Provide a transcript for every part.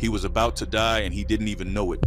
He was about to die and he didn't even know it.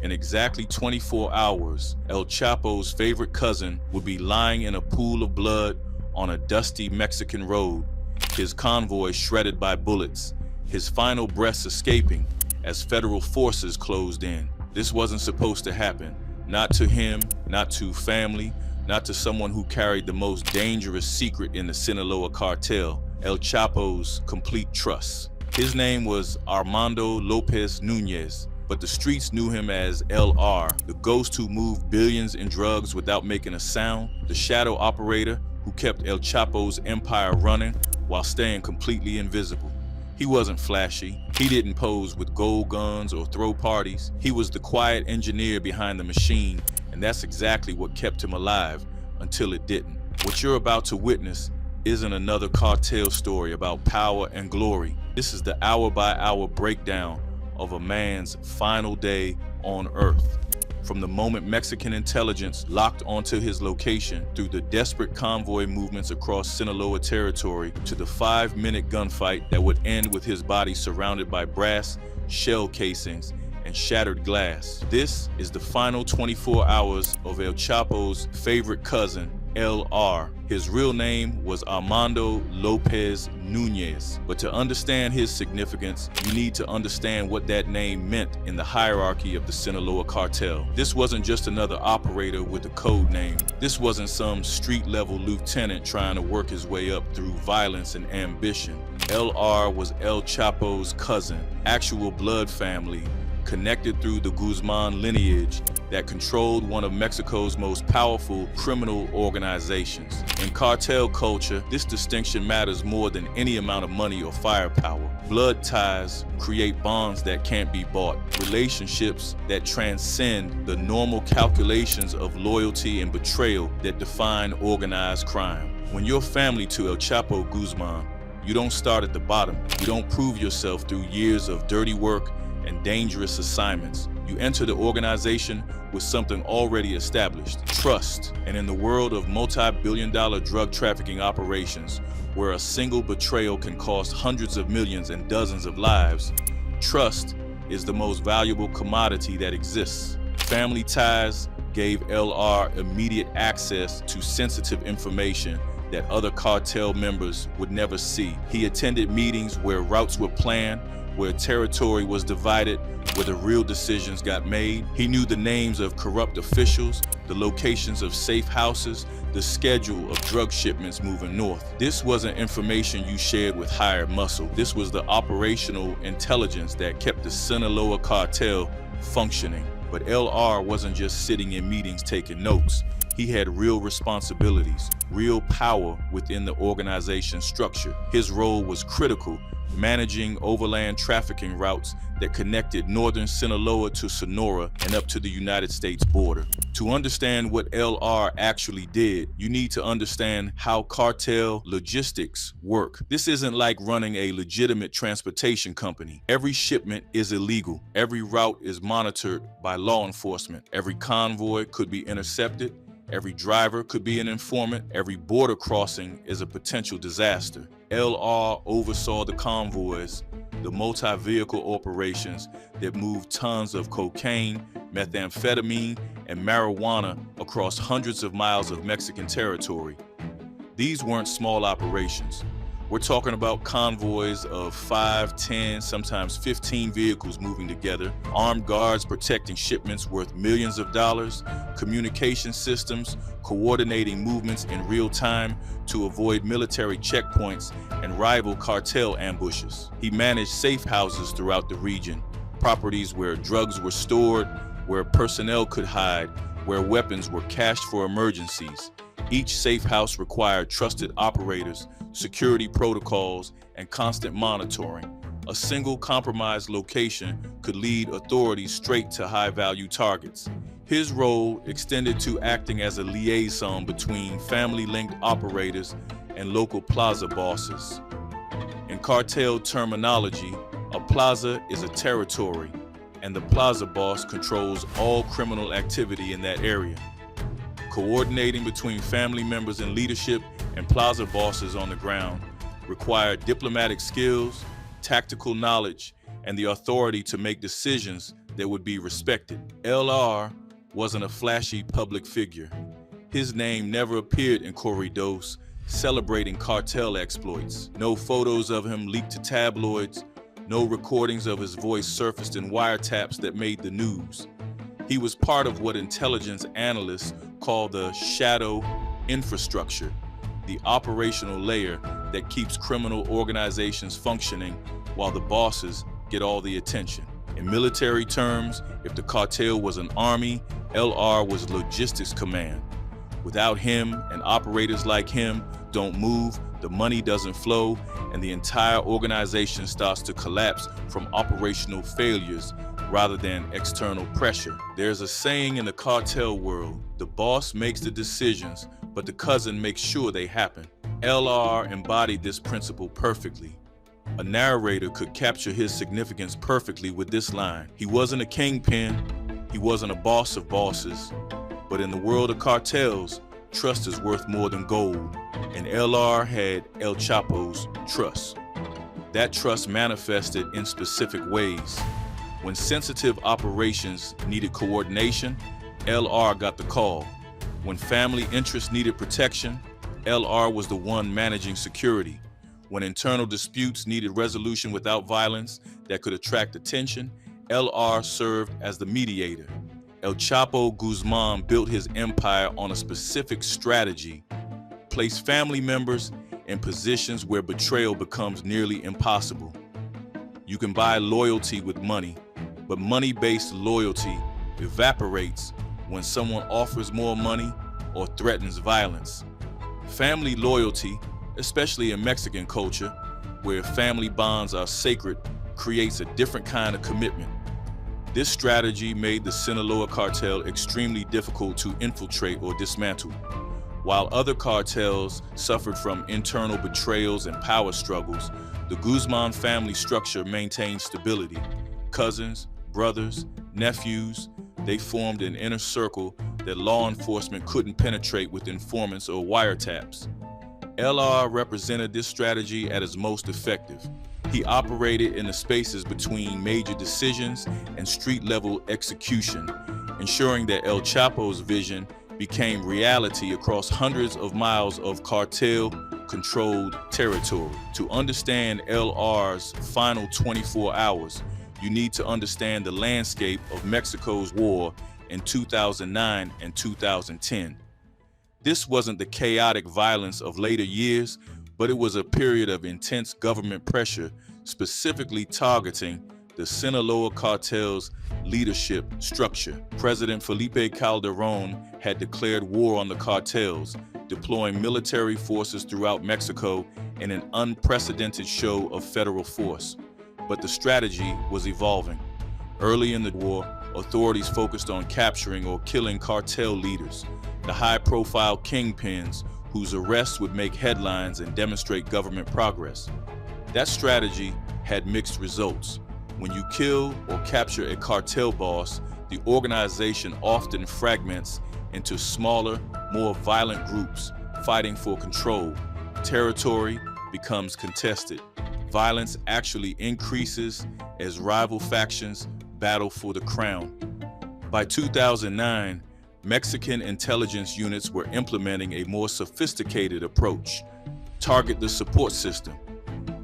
In exactly 24 hours, El Chapo's favorite cousin would be lying in a pool of blood on a dusty Mexican road, his convoy shredded by bullets, his final breaths escaping as federal forces closed in. This wasn't supposed to happen. Not to him, not to family, not to someone who carried the most dangerous secret in the Sinaloa cartel, El Chapo's complete trust. His name was Armando Lopez Nunez, but the streets knew him as LR, the ghost who moved billions in drugs without making a sound, the shadow operator who kept El Chapo's empire running while staying completely invisible. He wasn't flashy. He didn't pose with gold guns or throw parties. He was the quiet engineer behind the machine, and that's exactly what kept him alive until it didn't. What you're about to witness isn't another cartel story about power and glory. This is the hour-by-hour breakdown of a man's final day on Earth. From the moment Mexican intelligence locked onto his location, through the desperate convoy movements across Sinaloa territory, to the 5-minute gunfight that would end with his body surrounded by brass, shell casings, and shattered glass. This is the final 24 hours of El Chapo's favorite cousin, LR. His real name was Armando Lopez Nunez. But to understand his significance, you need to understand what that name meant in the hierarchy of the Sinaloa cartel. This wasn't just another operator with a code name. This wasn't some street-level lieutenant trying to work his way up through violence and ambition. LR was El Chapo's cousin, actual blood family, connected through the Guzman lineage that controlled one of Mexico's most powerful criminal organizations. In cartel culture, this distinction matters more than any amount of money or firepower. Blood ties create bonds that can't be bought, relationships that transcend the normal calculations of loyalty and betrayal that define organized crime. When you're family to El Chapo Guzman, you don't start at the bottom. You don't prove yourself through years of dirty work and dangerous assignments. You enter the organization with something already established, trust. And in the world of multi-billion-dollar drug trafficking operations, where a single betrayal can cost hundreds of millions and dozens of lives, trust is the most valuable commodity that exists. Family ties gave LR immediate access to sensitive information that other cartel members would never see. He attended meetings where routes were planned, where territory was divided, where the real decisions got made. He knew the names of corrupt officials, the locations of safe houses, the schedule of drug shipments moving north. This wasn't information you shared with hired muscle. This was the operational intelligence that kept the Sinaloa cartel functioning. But LR wasn't just sitting in meetings taking notes. He had real responsibilities, real power within the organization's structure. His role was critical, managing overland trafficking routes that connected northern Sinaloa to Sonora and up to the United States border. To understand what LR actually did, you need to understand how cartel logistics work. This isn't like running a legitimate transportation company. Every shipment is illegal. Every route is monitored by law enforcement. Every convoy could be intercepted. Every driver could be an informant. Every border crossing is a potential disaster. LR oversaw the convoys, the multi-vehicle operations that moved tons of cocaine, methamphetamine, and marijuana across hundreds of miles of Mexican territory. These weren't small operations. We're talking about convoys of 5, 10, sometimes 15 vehicles moving together, armed guards protecting shipments worth millions of dollars, communication systems coordinating movements in real time to avoid military checkpoints and rival cartel ambushes. He managed safe houses throughout the region, properties where drugs were stored, where personnel could hide, where weapons were cached for emergencies. Each safe house required trusted operators, security protocols, and constant monitoring. A single compromised location could lead authorities straight to high-value targets. His role extended to acting as a liaison between family-linked operators and local plaza bosses. In cartel terminology, a plaza is a territory, and the plaza boss controls all criminal activity in that area. Coordinating between family members and leadership and plaza bosses on the ground required diplomatic skills, tactical knowledge, and the authority to make decisions that would be respected. LR wasn't a flashy public figure. His name never appeared in corridos celebrating cartel exploits. No photos of him leaked to tabloids. No recordings of his voice surfaced in wiretaps that made the news. He was part of what intelligence analysts call the shadow infrastructure, the operational layer that keeps criminal organizations functioning while the bosses get all the attention. In military terms, if the cartel was an army, LR was logistics command. Without him and operators like him don't move, the money doesn't flow, and the entire organization starts to collapse from operational failures rather than external pressure. There's a saying in the cartel world, the boss makes the decisions, but the cousin makes sure they happen. LR embodied this principle perfectly. A narrator could capture his significance perfectly with this line. He wasn't a kingpin, he wasn't a boss of bosses, but in the world of cartels, trust is worth more than gold, and LR had El Chapo's trust. That trust manifested in specific ways. When sensitive operations needed coordination, LR got the call. When family interests needed protection, LR was the one managing security. When internal disputes needed resolution without violence that could attract attention, LR served as the mediator. El Chapo Guzman built his empire on a specific strategy: place family members in positions where betrayal becomes nearly impossible. You can buy loyalty with money, but money-based loyalty evaporates when someone offers more money or threatens violence. Family loyalty, especially in Mexican culture, where family bonds are sacred, creates a different kind of commitment. This strategy made the Sinaloa cartel extremely difficult to infiltrate or dismantle. While other cartels suffered from internal betrayals and power struggles, the Guzman family structure maintained stability. Cousins, brothers, nephews, they formed an inner circle that law enforcement couldn't penetrate with informants or wiretaps. LR represented this strategy at its most effective. He operated in the spaces between major decisions and street-level execution, ensuring that El Chapo's vision became reality across hundreds of miles of cartel-controlled territory. To understand LR's final 24 hours, you need to understand the landscape of Mexico's war in 2009 and 2010. This wasn't the chaotic violence of later years, but it was a period of intense government pressure, specifically targeting the Sinaloa cartel's leadership structure. President Felipe Calderon had declared war on the cartels, deploying military forces throughout Mexico in an unprecedented show of federal force. But the strategy was evolving. Early in the war, authorities focused on capturing or killing cartel leaders, the high-profile kingpins whose arrests would make headlines and demonstrate government progress. That strategy had mixed results. When you kill or capture a cartel boss, the organization often fragments into smaller, more violent groups fighting for control. Territory becomes contested. Violence actually increases as rival factions battle for the crown. By 2009, Mexican intelligence units were implementing a more sophisticated approach: target the support system.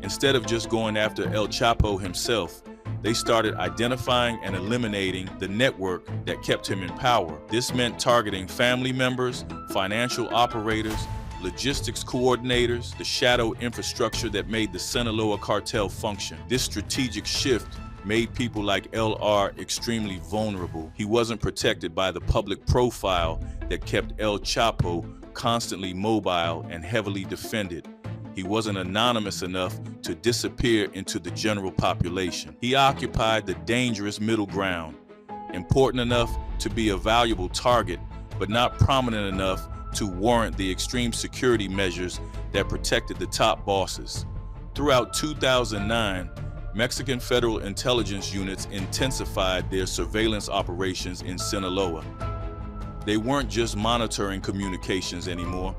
Instead of just going after El Chapo himself, they started identifying and eliminating the network that kept him in power. This meant targeting family members, financial operators, logistics coordinators, the shadow infrastructure that made the Sinaloa cartel function. This strategic shift made people like LR extremely vulnerable. He wasn't protected by the public profile that kept El Chapo constantly mobile and heavily defended. He wasn't anonymous enough to disappear into the general population. He occupied the dangerous middle ground, important enough to be a valuable target, but not prominent enough to warrant the extreme security measures that protected the top bosses. Throughout 2009, Mexican federal intelligence units intensified their surveillance operations in Sinaloa. They weren't just monitoring communications anymore.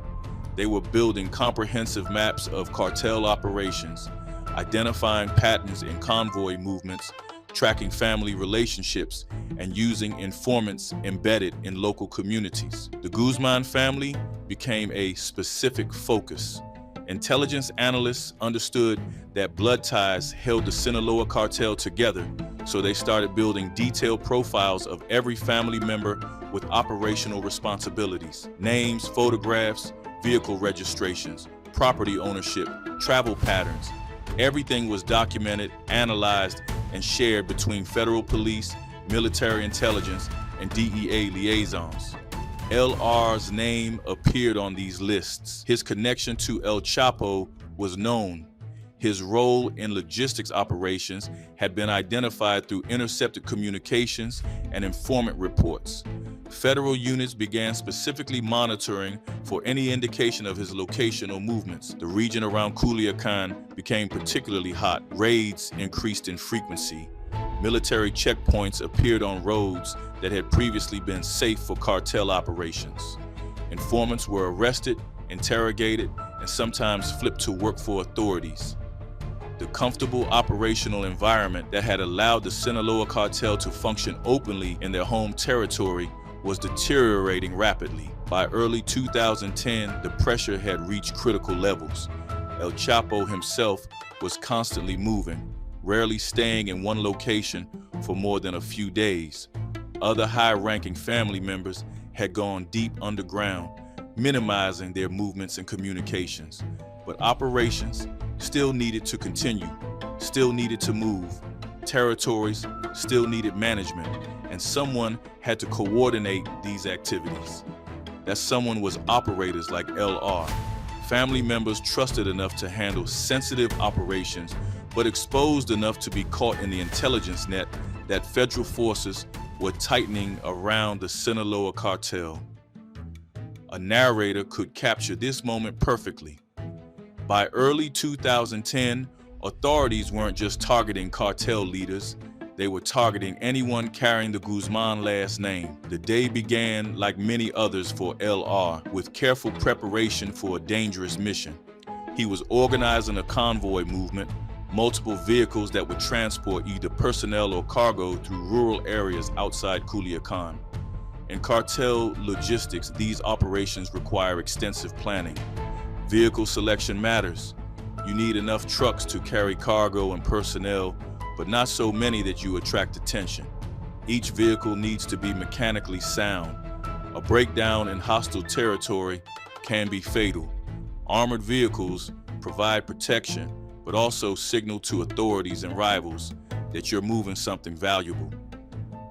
They were building comprehensive maps of cartel operations, identifying patterns in convoy movements, tracking family relationships, and using informants embedded in local communities. The Guzman family became a specific focus. Intelligence analysts understood that blood ties held the Sinaloa cartel together, so they started building detailed profiles of every family member with operational responsibilities. Names, photographs, vehicle registrations, property ownership, travel patterns. Everything was documented, analyzed, and shared between federal police, military intelligence, and DEA liaisons. LR's name appeared on these lists. His connection to El Chapo was known. His role in logistics operations had been identified through intercepted communications and informant reports. Federal units began specifically monitoring for any indication of his location or movements. The region around Culiacan became particularly hot. Raids increased in frequency. Military checkpoints appeared on roads that had previously been safe for cartel operations. Informants were arrested, interrogated, and sometimes flipped to work for authorities. The comfortable operational environment that had allowed the Sinaloa cartel to function openly in their home territory was deteriorating rapidly. By early 2010, the pressure had reached critical levels. El Chapo himself was constantly moving, rarely staying in one location for more than a few days. Other high-ranking family members had gone deep underground, minimizing their movements and communications. But operations still needed to continue, still needed to move. Territories still needed management, and someone had to coordinate these activities. That someone was operators like LR. Family members trusted enough to handle sensitive operations, but exposed enough to be caught in the intelligence net that federal forces were tightening around the Sinaloa cartel. A narrator could capture this moment perfectly. By early 2010, authorities weren't just targeting cartel leaders, they were targeting anyone carrying the Guzman last name. The day began, like many others for LR, with careful preparation for a dangerous mission. He was organizing a convoy movement, multiple vehicles that would transport either personnel or cargo through rural areas outside Culiacan. In cartel logistics, these operations require extensive planning. Vehicle selection matters. You need enough trucks to carry cargo and personnel, but not so many that you attract attention. Each vehicle needs to be mechanically sound. A breakdown in hostile territory can be fatal. Armored vehicles provide protection, but also signal to authorities and rivals that you're moving something valuable.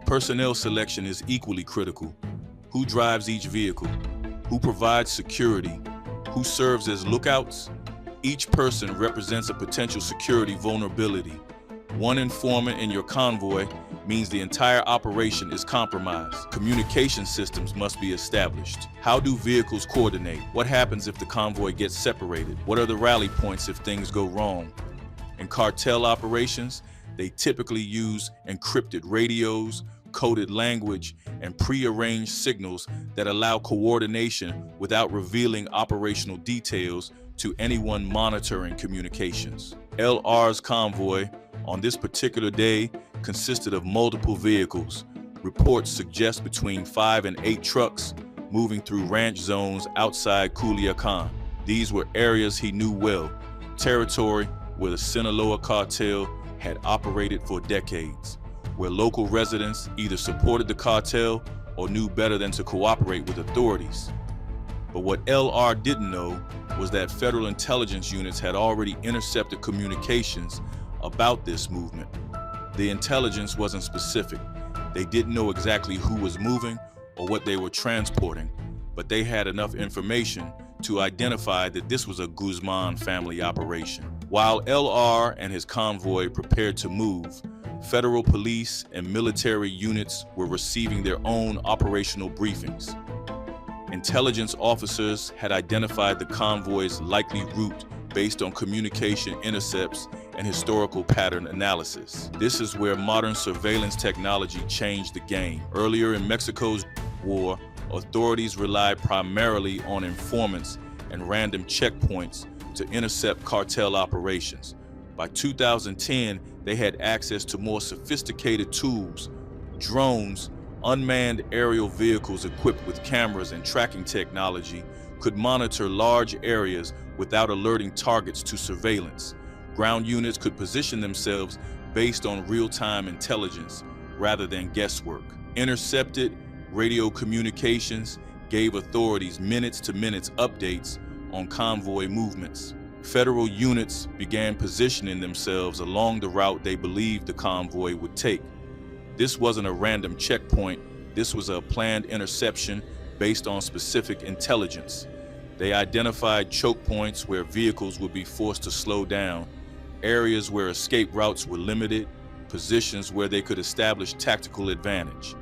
Personnel selection is equally critical. Who drives each vehicle? Who provides security? Who serves as lookouts? Each person represents a potential security vulnerability. One informant in your convoy means the entire operation is compromised. Communication systems must be established. How do vehicles coordinate? What happens if the convoy gets separated? What are the rally points if things go wrong? In cartel operations, they typically use encrypted radios, coded language, and pre-arranged signals that allow coordination without revealing operational details to anyone monitoring communications. LR's convoy on this particular day consisted of multiple vehicles. Reports suggest between 5 and 8 trucks moving through ranch zones outside Culiacan. These were areas he knew well, territory where the Sinaloa cartel had operated for decades, where local residents either supported the cartel or knew better than to cooperate with authorities. But what LR didn't know was that federal intelligence units had already intercepted communications about this movement. The intelligence wasn't specific. They didn't know exactly who was moving or what they were transporting, but they had enough information to identify that this was a Guzman family operation. While LR and his convoy prepared to move, federal police and military units were receiving their own operational briefings. Intelligence officers had identified the convoy's likely route based on communication intercepts and historical pattern analysis. This is where modern surveillance technology changed the game. Earlier in Mexico's war, authorities relied primarily on informants and random checkpoints to intercept cartel operations. By 2010, they had access to more sophisticated tools, drones, unmanned aerial vehicles equipped with cameras and tracking technology could monitor large areas without alerting targets to surveillance. Ground units could position themselves based on real-time intelligence rather than guesswork. Intercepted radio communications gave authorities minutes-to-minutes updates on convoy movements. Federal units began positioning themselves along the route they believed the convoy would take. This wasn't a random checkpoint, this was a planned interception based on specific intelligence. They identified choke points where vehicles would be forced to slow down, areas where escape routes were limited, positions where they could establish tactical advantage.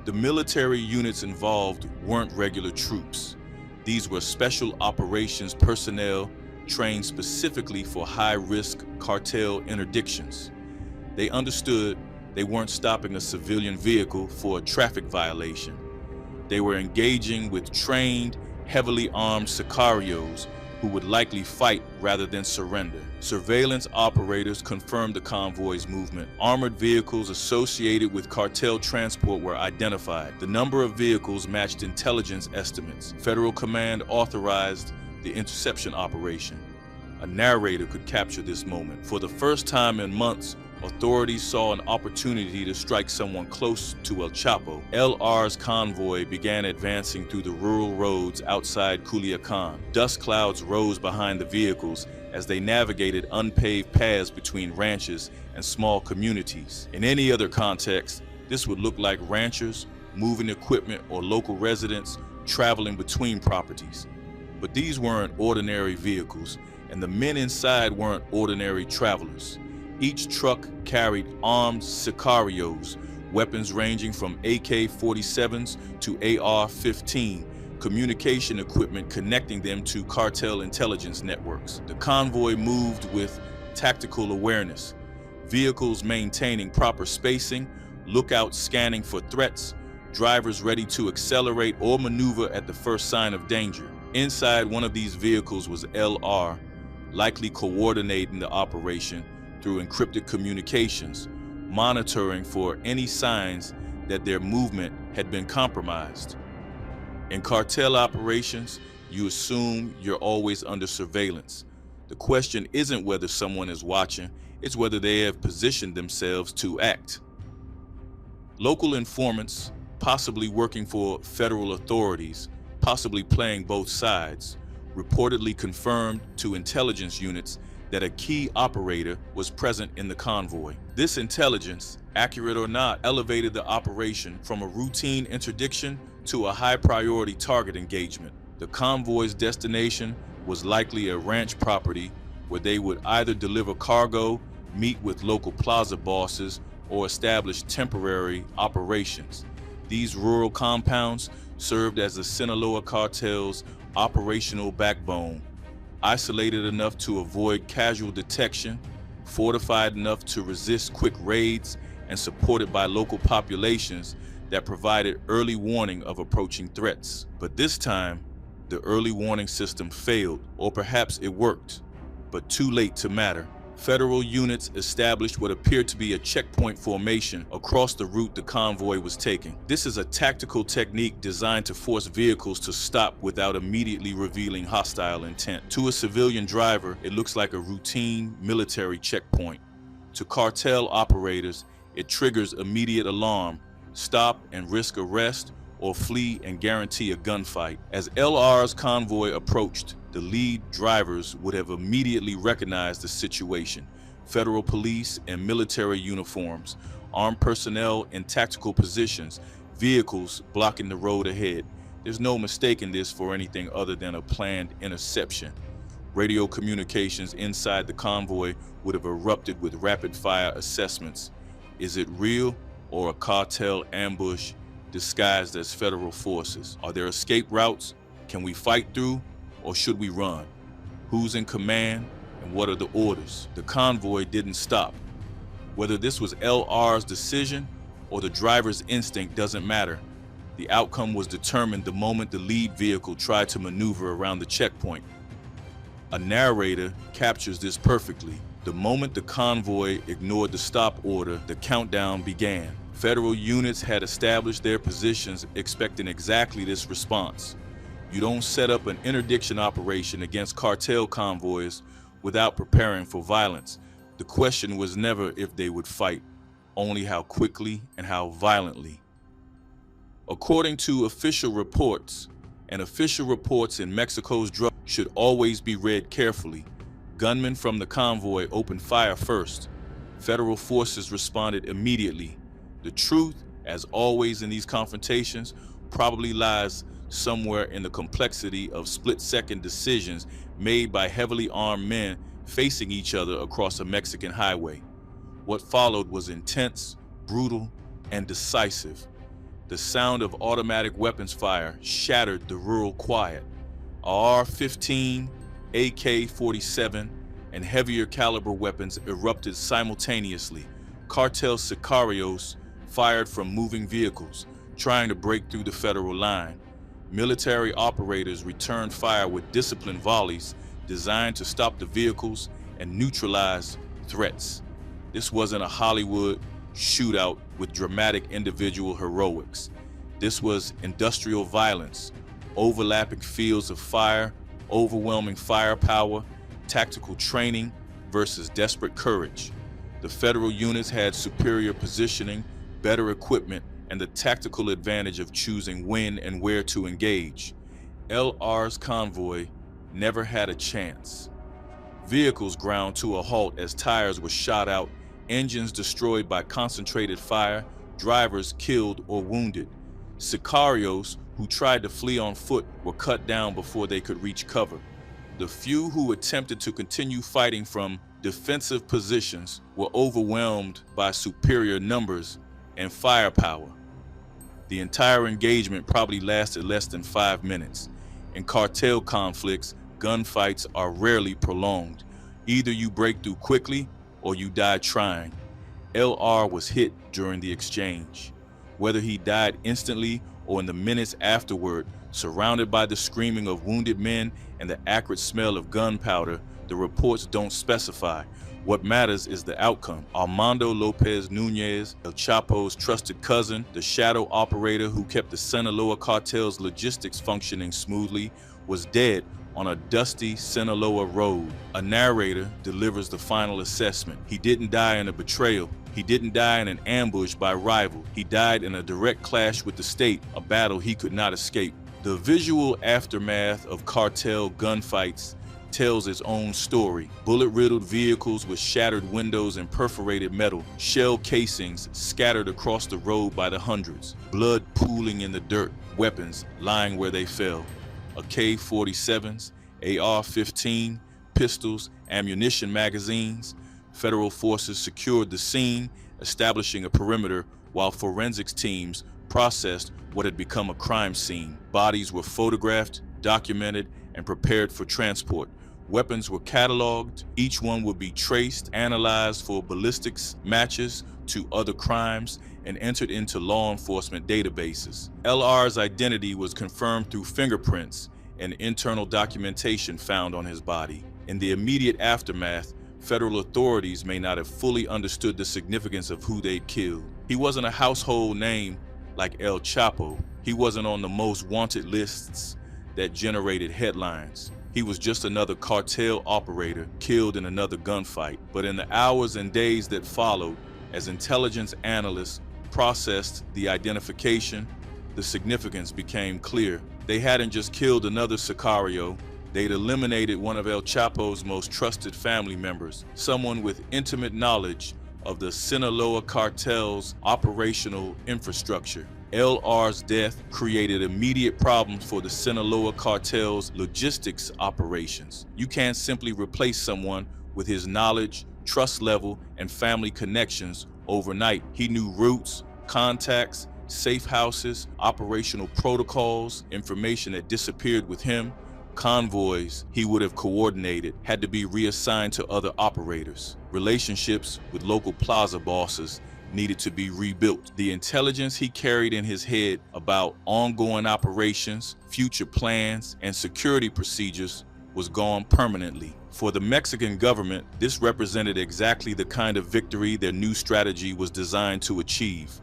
The military units involved weren't regular troops. These were special operations personnel trained specifically for high-risk cartel interdictions. They understood they weren't stopping a civilian vehicle for a traffic violation. They were engaging with trained, heavily armed sicarios who would likely fight rather than surrender. Surveillance operators confirmed the convoy's movement. Armored vehicles associated with cartel transport were identified. The number of vehicles matched intelligence estimates. Federal command authorized the interception operation. A narrator could capture this moment. For the first time in months, authorities saw an opportunity to strike someone close to El Chapo. LR's convoy began advancing through the rural roads outside Culiacan. Dust clouds rose behind the vehicles as they navigated unpaved paths between ranches and small communities. In any other context, this would look like ranchers, moving equipment, or local residents traveling between properties. But these weren't ordinary vehicles, and the men inside weren't ordinary travelers. Each truck carried armed sicarios, weapons ranging from AK-47s to AR-15, communication equipment connecting them to cartel intelligence networks. The convoy moved with tactical awareness, vehicles maintaining proper spacing, lookouts scanning for threats, drivers ready to accelerate or maneuver at the first sign of danger. Inside one of these vehicles was LR, likely coordinating the operation through encrypted communications, monitoring for any signs that their movement had been compromised. In cartel operations, you assume you're always under surveillance. The question isn't whether someone is watching, it's whether they have positioned themselves to act. Local informants, possibly working for federal authorities, possibly playing both sides, reportedly confirmed to intelligence units that a key operator was present in the convoy. This intelligence, accurate or not, elevated the operation from a routine interdiction to a high-priority target engagement. The convoy's destination was likely a ranch property where they would either deliver cargo, meet with local plaza bosses, or establish temporary operations. These rural compounds served as the Sinaloa cartel's operational backbone, isolated enough to avoid casual detection, fortified enough to resist quick raids, and supported by local populations that provided early warning of approaching threats. But this time, the early warning system failed, or perhaps it worked, but too late to matter. Federal units established what appeared to be a checkpoint formation across the route the convoy was taking. This is a tactical technique designed to force vehicles to stop without immediately revealing hostile intent. To a civilian driver, it looks like a routine military checkpoint. To cartel operators, it triggers immediate alarm, stop and risk arrest, or flee and guarantee a gunfight. As LR's convoy approached, the lead drivers would have immediately recognized the situation. Federal police in military uniforms, armed personnel in tactical positions, vehicles blocking the road ahead. There's no mistaking this for anything other than a planned interception. Radio communications inside the convoy would have erupted with rapid-fire assessments. Is it real or a cartel ambush disguised as federal forces? Are there escape routes? Can we fight through, or should we run? Who's in command, and what are the orders? The convoy didn't stop. Whether this was LR's decision or the driver's instinct doesn't matter. The outcome was determined the moment the lead vehicle tried to maneuver around the checkpoint. A narrator captures this perfectly. The moment the convoy ignored the stop order, the countdown began. Federal units had established their positions expecting exactly this response. You don't set up an interdiction operation against cartel convoys without preparing for violence. The question was never if they would fight, only how quickly and how violently. According to official reports, and official reports in Mexico's drug should always be read carefully, gunmen from the convoy opened fire first. Federal forces responded immediately. The truth, as always in these confrontations, probably lies somewhere in the complexity of split-second decisions made by heavily armed men facing each other across a Mexican highway. What followed was intense, brutal, and decisive. The sound of automatic weapons fire shattered the rural quiet. AR-15, AK-47, and heavier caliber weapons erupted simultaneously. Cartel sicarios fired from moving vehicles, trying to break through the federal line. Military operators returned fire with disciplined volleys designed to stop the vehicles and neutralize threats. This wasn't a Hollywood shootout with dramatic individual heroics. This was industrial violence, overlapping fields of fire, overwhelming firepower, tactical training versus desperate courage. The federal units had superior positioning, better equipment, and the tactical advantage of choosing when and where to engage. LR's convoy never had a chance. Vehicles ground to a halt as tires were shot out, engines destroyed by concentrated fire, drivers killed or wounded. Sicarios who tried to flee on foot were cut down before they could reach cover. The few who attempted to continue fighting from defensive positions were overwhelmed by superior numbers and firepower. The entire engagement probably lasted less than 5 minutes. In cartel conflicts, gunfights are rarely prolonged. Either you break through quickly or you die trying. LR was hit during the exchange. Whether he died instantly or in the minutes afterward, surrounded by the screaming of wounded men and the acrid smell of gunpowder, the reports don't specify. What matters is the outcome. Armando Lopez Nunez, El Chapo's trusted cousin, the shadow operator who kept the Sinaloa cartel's logistics functioning smoothly, was dead on a dusty Sinaloa road. A narrator delivers the final assessment. He didn't die in a betrayal. He didn't die in an ambush by rival. He died in a direct clash with the state, a battle he could not escape. The visual aftermath of cartel gunfights tells its own story. Bullet-riddled vehicles with shattered windows and perforated metal, shell casings scattered across the road by the hundreds, blood pooling in the dirt, weapons lying where they fell. AK-47s, AR-15, pistols, ammunition magazines. Federal forces secured the scene, establishing a perimeter while forensics teams processed what had become a crime scene. Bodies were photographed, documented, and prepared for transport. Weapons were cataloged. Each one would be traced, analyzed for ballistics matches to other crimes, and entered into law enforcement databases. LR's identity was confirmed through fingerprints and internal documentation found on his body. In the immediate aftermath, federal authorities may not have fully understood the significance of who they'd killed. He wasn't a household name like El Chapo. He wasn't on the most wanted lists that generated headlines. He was just another cartel operator killed in another gunfight. But in the hours and days that followed, as intelligence analysts processed the identification, the significance became clear. They hadn't just killed another sicario, they'd eliminated one of El Chapo's most trusted family members, someone with intimate knowledge of the Sinaloa cartel's operational infrastructure. LR's death created immediate problems for the Sinaloa cartel's logistics operations. You can't simply replace someone with his knowledge, trust level, and family connections overnight. He knew routes, contacts, safe houses, operational protocols, information that disappeared with him. Convoys he would have coordinated had to be reassigned to other operators. Relationships with local plaza bosses needed to be rebuilt. The intelligence he carried in his head about ongoing operations, future plans, and security procedures was gone permanently. For the Mexican government, this represented exactly the kind of victory their new strategy was designed to achieve.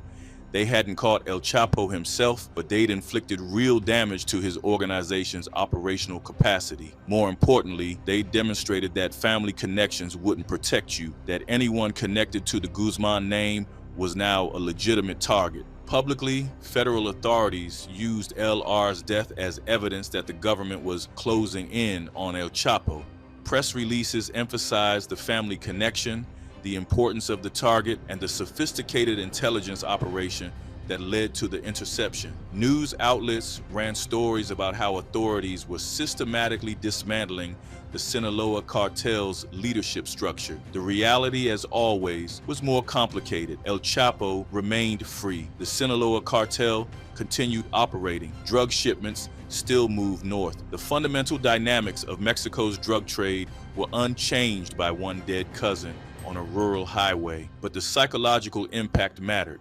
They hadn't caught El Chapo himself, but they'd inflicted real damage to his organization's operational capacity. More importantly, they demonstrated that family connections wouldn't protect you, that anyone connected to the Guzman name was now a legitimate target. Publicly, federal authorities used LR's death as evidence that the government was closing in on El Chapo. Press releases emphasized the family connection, the importance of the target, and the sophisticated intelligence operation that led to the interception. News outlets ran stories about how authorities were systematically dismantling the Sinaloa cartel's leadership structure. The reality, as always, was more complicated. El Chapo remained free. The Sinaloa cartel continued operating. Drug shipments still moved north. The fundamental dynamics of Mexico's drug trade were unchanged by one dead cousin on a rural highway, but the psychological impact mattered.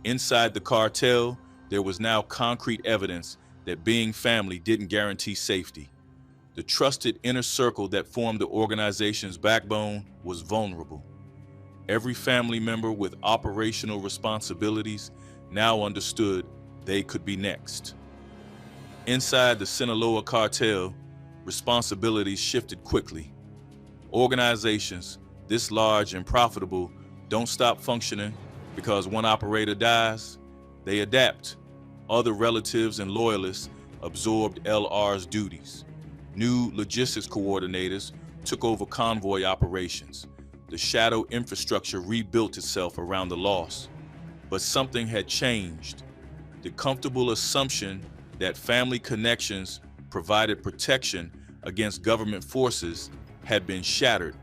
Inside the cartel, there was now concrete evidence that being family didn't guarantee safety. The trusted inner circle that formed the organization's backbone was vulnerable. Every family member with operational responsibilities now understood they could be next. Inside the Sinaloa cartel, responsibilities shifted quickly. Organizations this large and profitable don't stop functioning because one operator dies. They adapt. Other relatives and loyalists absorbed LR's duties. New logistics coordinators took over convoy operations. The shadow infrastructure rebuilt itself around the loss. But something had changed. The comfortable assumption that family connections provided protection against government forces had been shattered.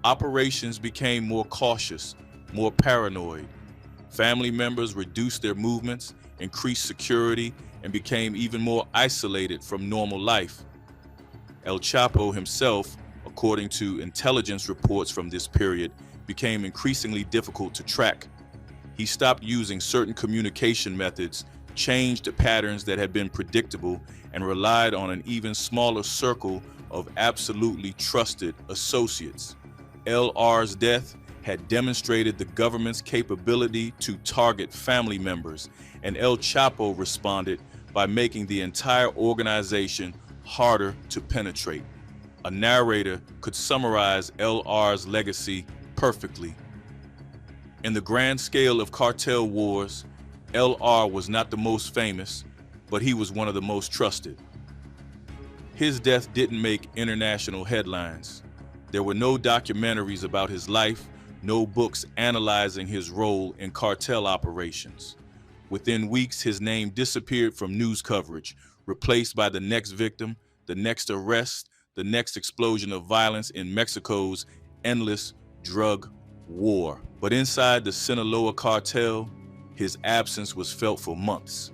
Operations became more cautious, more paranoid. Family members reduced their movements, increased security, and became even more isolated from normal life. El Chapo himself, according to intelligence reports from this period, became increasingly difficult to track. He stopped using certain communication methods, changed the patterns that had been predictable, and relied on an even smaller circle of absolutely trusted associates. LR's death had demonstrated the government's capability to target family members, and El Chapo responded by making the entire organization harder to penetrate. A narrator could summarize LR's legacy perfectly. In the grand scale of cartel wars, LR was not the most famous, but he was one of the most trusted. His death didn't make international headlines. There were no documentaries about his life, no books analyzing his role in cartel operations. Within weeks, his name disappeared from news coverage, replaced by the next victim, the next arrest, the next explosion of violence in Mexico's endless drug war. But inside the Sinaloa cartel, his absence was felt for months.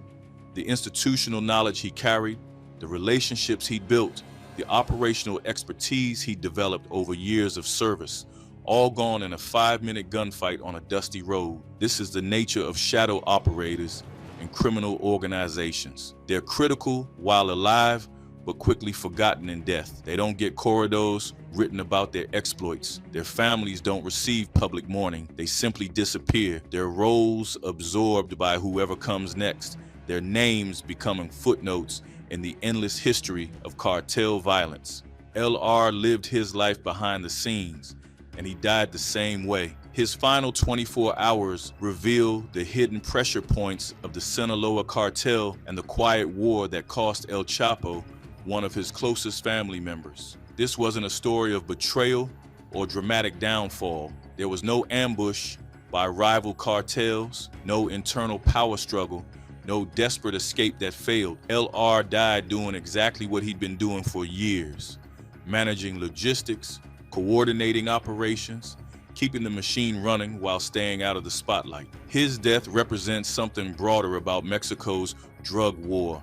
The institutional knowledge he carried, the relationships he built, the operational expertise he developed over years of service, all gone in a 5-minute gunfight on a dusty road. This is the nature of shadow operators and criminal organizations. They're critical while alive, but quickly forgotten in death. They don't get corridors written about their exploits. Their families don't receive public mourning. They simply disappear. Their roles absorbed by whoever comes next. Their names becoming footnotes in the endless history of cartel violence. LR lived his life behind the scenes, and he died the same way. His final 24 hours reveal the hidden pressure points of the Sinaloa cartel and the quiet war that cost El Chapo one of his closest family members. This wasn't a story of betrayal or dramatic downfall. There was no ambush by rival cartels, no internal power struggle, no desperate escape that failed. LR died doing exactly what he'd been doing for years, managing logistics, coordinating operations, keeping the machine running while staying out of the spotlight. His death represents something broader about Mexico's drug war,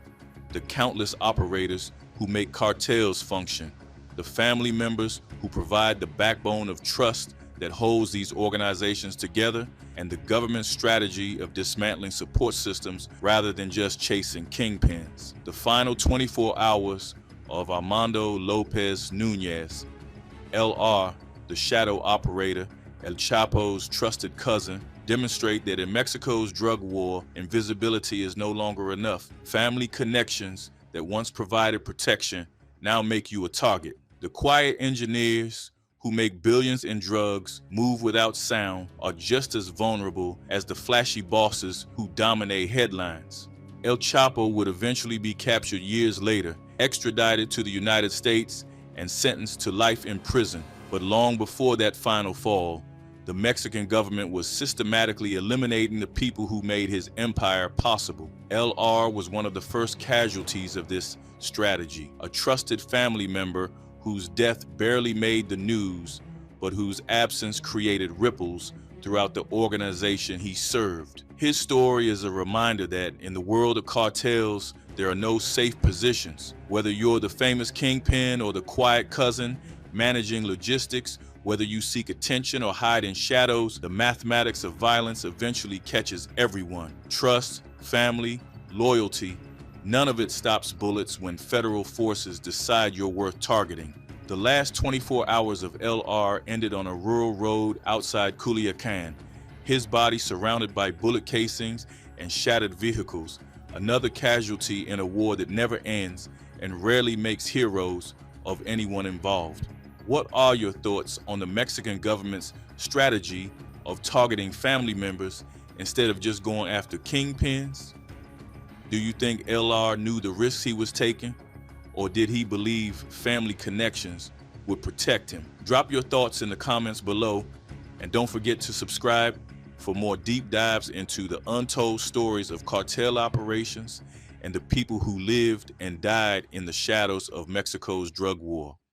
the countless operators who make cartels function, the family members who provide the backbone of trust that holds these organizations together, and the government's strategy of dismantling support systems rather than just chasing kingpins. The final 24 hours of Armando Lopez Nunez, LR, the shadow operator, El Chapo's trusted cousin, demonstrate that in Mexico's drug war, invisibility is no longer enough. Family connections that once provided protection now make you a target. The quiet engineers who make billions in drugs move without sound are just as vulnerable as the flashy bosses who dominate headlines. El Chapo would eventually be captured years later, extradited to the United States, and sentenced to life in prison. But long before that final fall, the Mexican government was systematically eliminating the people who made his empire possible. LR was one of the first casualties of this strategy, a trusted family member whose death barely made the news, but whose absence created ripples throughout the organization he served. His story is a reminder that in the world of cartels, there are no safe positions. Whether you're the famous kingpin or the quiet cousin managing logistics, whether you seek attention or hide in shadows, the mathematics of violence eventually catches everyone. Trust, family, loyalty, none of it stops bullets when federal forces decide you're worth targeting. The last 24 hours of LR ended on a rural road outside Culiacan, his body surrounded by bullet casings and shattered vehicles, another casualty in a war that never ends and rarely makes heroes of anyone involved. What are your thoughts on the Mexican government's strategy of targeting family members instead of just going after kingpins? Do you think LR knew the risks he was taking, or did he believe family connections would protect him? Drop your thoughts in the comments below, and don't forget to subscribe for more deep dives into the untold stories of cartel operations and the people who lived and died in the shadows of Mexico's drug war.